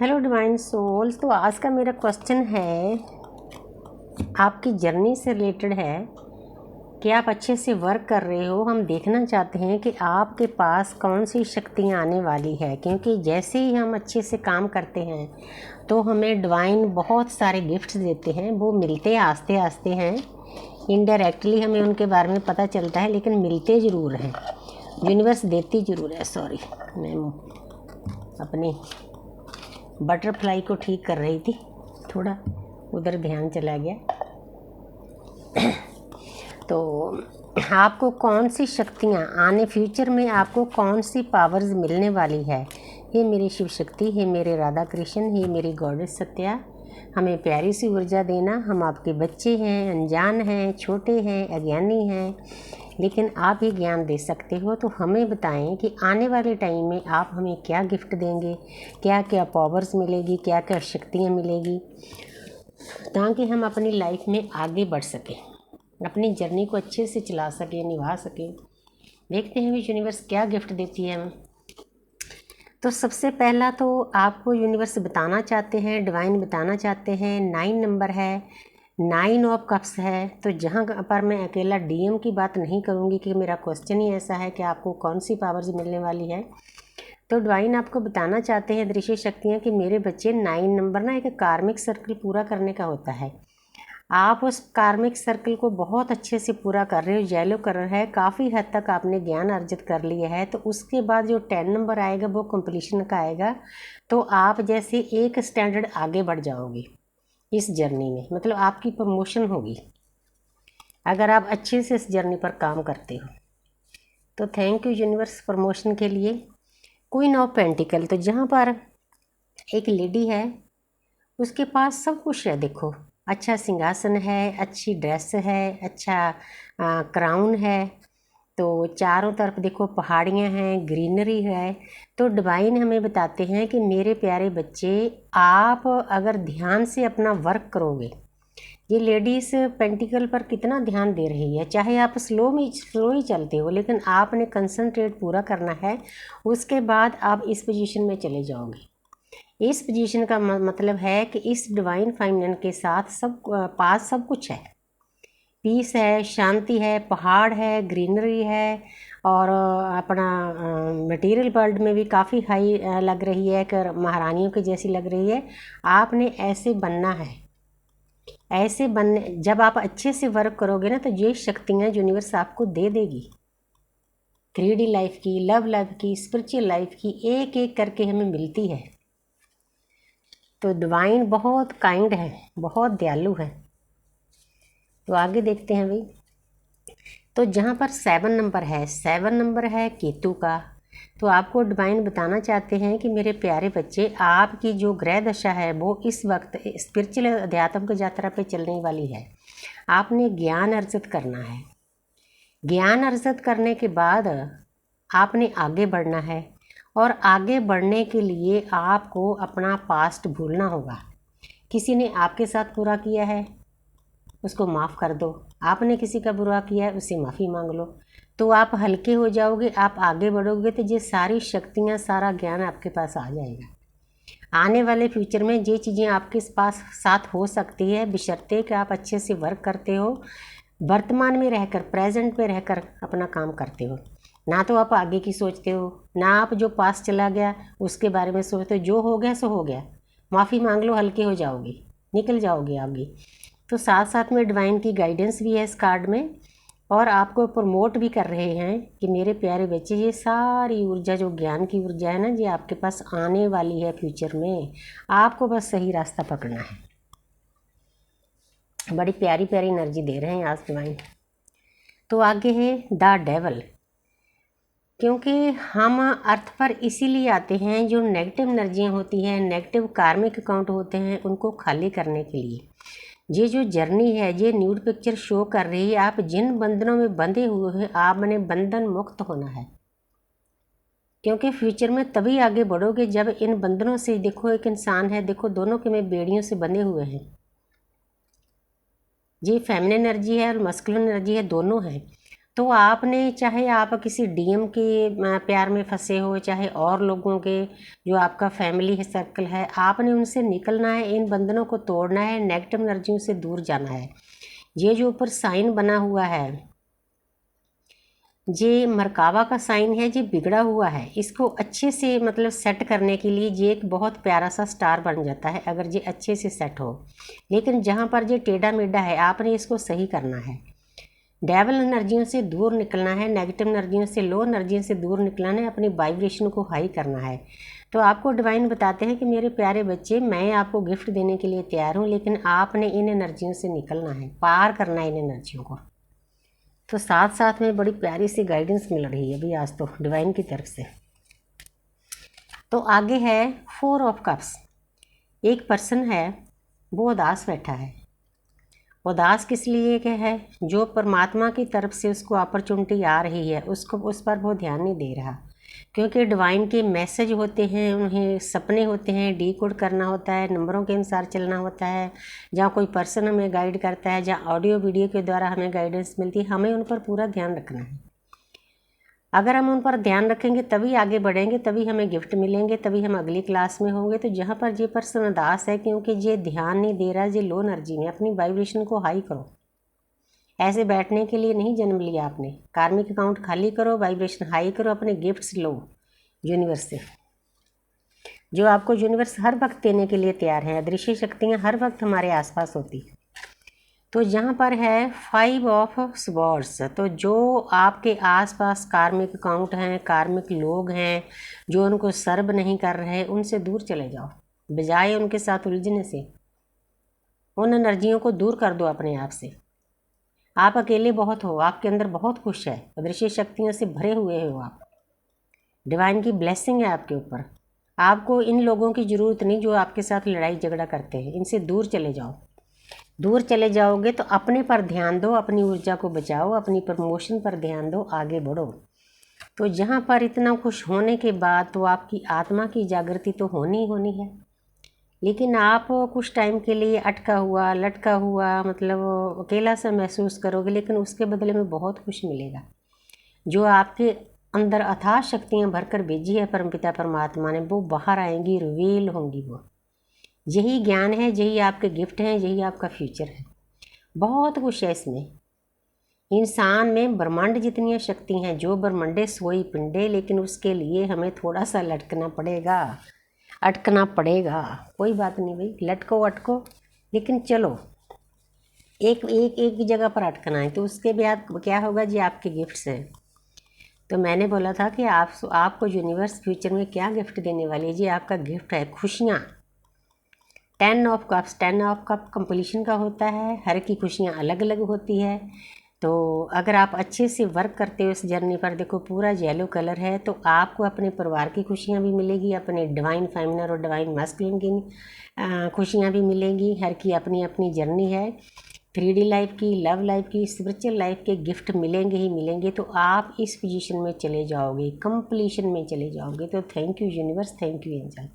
Hello divine souls. तो आज का मेरा क्वेश्चन है, आपकी जर्नी से रिलेटेड है कि आप अच्छे से वर्क कर रहे हो। हम देखना चाहते हैं कि आपके पास कौन सी शक्तियाँ आने वाली है, क्योंकि जैसे ही हम अच्छे से काम करते हैं तो हमें डिवाइन बहुत सारे गिफ्ट्स देते हैं। वो मिलते आस्ते आस्ते हैं, इनडायरेक्टली हमें उनके बारे में पता चलता है, लेकिन मिलते ज़रूर हैं। यूनिवर्स देती ज़रूर है। सॉरी, मैं अपनी बटरफ्लाई को ठीक कर रही थी, थोड़ा उधर ध्यान चला गया। तो आपको कौन सी शक्तियाँ आने फ्यूचर में, आपको कौन सी पावर्स मिलने वाली है। हे मेरी शिव शक्ति, हे मेरे राधा कृष्ण, हे मेरी गॉडेस सत्या, हमें प्यारी सी ऊर्जा देना। हम आपके बच्चे हैं, अनजान हैं, छोटे हैं, अज्ञानी हैं, लेकिन आप ही ज्ञान दे सकते हो। तो हमें बताएं कि आने वाले टाइम में आप हमें क्या गिफ्ट देंगे, क्या क्या पावर्स मिलेगी, क्या क्या शक्तियाँ मिलेगी, ताकि हम अपनी लाइफ में आगे बढ़ सकें, अपनी जर्नी को अच्छे से चला सकें, निभा सकें। देखते हैं भी यूनिवर्स क्या गिफ्ट देती है हमें। तो सबसे पहला तो आपको यूनिवर्स बताना चाहते हैं, डिवाइन बताना चाहते हैं, 9 नंबर है, 9 ऑफ कप्स है। तो जहाँ पर मैं अकेला डीएम की बात नहीं करूँगी कि मेरा क्वेश्चन ही ऐसा है कि आपको कौन सी पावर्स मिलने वाली है। तो डिवाइन आपको बताना चाहते हैं, दृश्य शक्तियाँ, कि मेरे बच्चे 9 नंबर ना एक कार्मिक सर्कल पूरा करने का होता है। आप उस कार्मिक सर्कल को बहुत अच्छे से पूरा कर रहे हो। येलो कलर है, काफ़ी हद तक आपने ज्ञान अर्जित कर लिया है। तो उसके बाद जो 10 नंबर आएगा वो कंप्लीशन का आएगा। तो आप जैसे एक स्टैंडर्ड आगे बढ़ जाओगे इस जर्नी में, मतलब आपकी प्रमोशन होगी अगर आप अच्छे से इस जर्नी पर काम करते हो। तो थैंक यू यूनिवर्स प्रमोशन के लिए। क्वीन ऑफ पेंटिकल, तो जहाँ पर एक लेडी है, उसके पास सब कुछ है। देखो, अच्छा सिंहासन है, अच्छी ड्रेस है, अच्छा क्राउन है। तो चारों तरफ देखो पहाड़ियाँ हैं, ग्रीनरी है। तो डिवाइन हमें बताते हैं कि मेरे प्यारे बच्चे, आप अगर ध्यान से अपना वर्क करोगे, ये लेडीज़ पेंटिकल पर कितना ध्यान दे रही है। चाहे आप स्लो ही चलते हो, लेकिन आपने कंसंट्रेट पूरा करना है। उसके बाद आप इस पोजीशन में चले जाओगे। इस पोजीशन का मतलब है कि इस डिवाइन फाइनल के साथ पास सब कुछ है। पीस है, शांति है, पहाड़ है, ग्रीनरी है, और अपना मटेरियल वर्ल्ड में भी काफ़ी हाई लग रही है, कि महारानियों की जैसी लग रही है। आपने ऐसे बनना है, ऐसे बनने, जब आप अच्छे से वर्क करोगे ना, तो ये शक्तियाँ यूनिवर्स आपको दे देगी। 3D लाइफ की, लव लाइफ की, स्पिरिचुअल लाइफ की, एक एक करके हमें मिलती है। तो डिवाइन बहुत काइंड है, बहुत दयालु है। तो आगे देखते हैं भाई। तो जहाँ पर 7 नंबर है, 7 नंबर है केतु का। तो आपको डिवाइन बताना चाहते हैं कि मेरे प्यारे बच्चे, आपकी जो ग्रह दशा है वो इस वक्त स्पिरिचुअल अध्यात्म की यात्रा पे चलने वाली है। आपने ज्ञान अर्जित करना है। ज्ञान अर्जित करने के बाद आपने आगे बढ़ना है, और आगे बढ़ने के लिए आपको अपना पास्ट भूलना होगा। किसी ने आपके साथ बुरा किया है, उसको माफ़ कर दो। आपने किसी का बुरा किया है, उससे माफ़ी मांग लो। तो आप हल्के हो जाओगे, आप आगे बढ़ोगे, तो ये सारी शक्तियाँ, सारा ज्ञान आपके पास आ जाएगा। आने वाले फ्यूचर में ये चीज़ें आपके पास साथ हो सकती है, बशर्ते कि आप अच्छे से वर्क करते हो, वर्तमान में रहकर, प्रेजेंट में रहकर अपना काम करते हो। ना तो आप आगे की सोचते हो, ना आप जो पास चला गया उसके बारे में सोचते हो। जो हो गया सो हो गया, माफ़ी मांग लो, हल्के हो जाओगे, निकल जाओगे आगे। तो साथ साथ में डिवाइन की गाइडेंस भी है इस कार्ड में, और आपको प्रमोट भी कर रहे हैं कि मेरे प्यारे बच्चे, ये सारी ऊर्जा, जो ज्ञान की ऊर्जा है ना, ये आपके पास आने वाली है फ्यूचर में। आपको बस सही रास्ता पकड़ना है। बड़ी प्यारी प्यारी एनर्जी दे रहे हैं आज डिवाइन। तो आगे है द डेवल, क्योंकि हम अर्थ पर इसीलिए आते हैं, जो नेगेटिव एनर्जियाँ होती हैं, नेगेटिव कार्मिक अकाउंट होते हैं, उनको खाली करने के लिए। ये जो जर्नी है, ये न्यूड पिक्चर शो कर रही है, आप जिन बंधनों में बंधे हुए हैं, आपने बंधन मुक्त होना है। क्योंकि फ्यूचर में तभी आगे बढ़ोगे जब इन बंधनों से, देखो एक इंसान है, देखो दोनों के में बेड़ियों से बंधे हुए हैं। ये फेमिनिन एनर्जी है और मस्कुलिन एनर्जी है, दोनों हैं। तो आपने, चाहे आप किसी डीएम के प्यार में फंसे हो, चाहे और लोगों के जो आपका फैमिली है, सर्कल है, आपने उनसे निकलना है, इन बंधनों को तोड़ना है, नेगेटिव एनर्जियों से दूर जाना है। ये जो ऊपर साइन बना हुआ है, ये मरकावा का साइन है, ये बिगड़ा हुआ है, इसको अच्छे से मतलब सेट करने के लिए ये एक बहुत प्यारा सा स्टार बन जाता है अगर ये अच्छे से सेट हो। लेकिन जहाँ पर ये टेढ़ा मेढ़ा है, आपने इसको सही करना है। डेवल एनर्जियों से दूर निकलना है, नेगेटिव एनर्जियों से, लो एनर्जियों से दूर निकलना है, अपनी वाइब्रेशन को हाई करना है। तो आपको डिवाइन बताते हैं कि मेरे प्यारे बच्चे, मैं आपको गिफ्ट देने के लिए तैयार हूँ, लेकिन आपने इन एनर्जियों से निकलना है, पार करना है इन एनर्जियों को। तो साथ साथ में बड़ी प्यारी सी गाइडेंस मिल रही है अभी आज तो डिवाइन की तरफ से। तो आगे है 4 ऑफ कप्स। एक पर्सन है, वो उदास बैठा है। उदास किस लिए के है? जो परमात्मा की तरफ से उसको अपॉर्चुनिटी आ रही है, उसको उस पर वो ध्यान नहीं दे रहा, क्योंकि डिवाइन के मैसेज होते हैं, उन्हें सपने होते हैं, डीकोड करना होता है, नंबरों के अनुसार चलना होता है। जहाँ कोई पर्सन हमें गाइड करता है, जहाँ ऑडियो वीडियो के द्वारा हमें गाइडेंस मिलती है, हमें उन पर पूरा ध्यान रखना है। अगर हम उन पर ध्यान रखेंगे तभी आगे बढ़ेंगे, तभी हमें गिफ्ट मिलेंगे, तभी हम अगली क्लास में होंगे। तो जहाँ पर ये पर्सन उदास है क्योंकि ये ध्यान नहीं दे रहा, ये लो एनर्जी में, अपनी वाइब्रेशन को हाई करो। ऐसे बैठने के लिए नहीं जन्म लिया आपने। कार्मिक अकाउंट खाली करो, वाइब्रेशन हाई करो, अपने गिफ्ट्स लो यूनिवर्स से, जो आपको यूनिवर्स हर वक्त देने के लिए तैयार है। अदृश्य शक्तियाँ हर वक्त हमारे आसपास होती है। तो यहाँ पर है 5 ऑफ स्वॉर्ड्स। तो जो आपके आसपास कार्मिक अकाउंट हैं, कार्मिक लोग हैं, जो उनको सर्व नहीं कर रहे, उनसे दूर चले जाओ। बजाय उनके साथ उलझने से उन एनर्जियों को दूर कर दो अपने आप से। आप अकेले बहुत हो, आपके अंदर बहुत कुछ है, अदृश्य शक्तियों से भरे हुए हो आप। डिवाइन की ब्लेसिंग है आपके ऊपर। आपको इन लोगों की ज़रूरत नहीं जो आपके साथ लड़ाई झगड़ा करते हैं, इनसे दूर चले जाओ। दूर चले जाओगे तो अपने पर ध्यान दो, अपनी ऊर्जा को बचाओ, अपनी प्रमोशन पर ध्यान दो, आगे बढ़ो। तो जहाँ पर इतना खुश होने के बाद तो आपकी आत्मा की जागृति तो होनी ही होनी है। लेकिन आप कुछ टाइम के लिए अटका हुआ, लटका हुआ, मतलब अकेला सा महसूस करोगे, लेकिन उसके बदले में बहुत कुछ मिलेगा। जो आपके अंदर अथाह शक्तियाँ भरकर भेजी है परमपिता परमात्मा ने, वो बाहर आएंगी, रिवील होंगी। वो यही ज्ञान है, यही आपके गिफ्ट हैं, यही आपका फ्यूचर है। बहुत कुछ है इसमें। इंसान में ब्रह्मांड जितनी शक्ति हैं, जो ब्रह्मंडे सोई पिंडे, लेकिन उसके लिए हमें थोड़ा सा लटकना पड़ेगा, अटकना पड़ेगा। कोई बात नहीं भाई, लटको अटको, लेकिन चलो एक एक एक जगह पर अटकना है। तो उसके बाद क्या होगा जी, आपके गिफ्ट्स हैं। तो मैंने बोला था कि आपको यूनिवर्स फ्यूचर में क्या गिफ्ट देने वाली है जी। आपका गिफ्ट है खुशियाँ। 10 of cups, 10 of cup completion का होता है। हर की खुशियाँ अलग अलग होती है। तो अगर आप अच्छे से वर्क करते हो इस जर्नी पर, देखो पूरा येलो कलर है, तो आपको अपने परिवार की खुशियाँ भी मिलेगी, अपने डिवाइन फेमिनिन और डिवाइन मैस्कुलिन की खुशियाँ भी मिलेंगी। हर की अपनी अपनी जर्नी है। 3D लाइफ की, लव लाइफ की, स्पिरिचुअल लाइफ के गिफ्ट मिलेंगे ही मिलेंगे। तो आप इस पोजीशन में चले जाओगे, कंप्लीशन में चले जाओगे। तो thank you universe, thank you angel.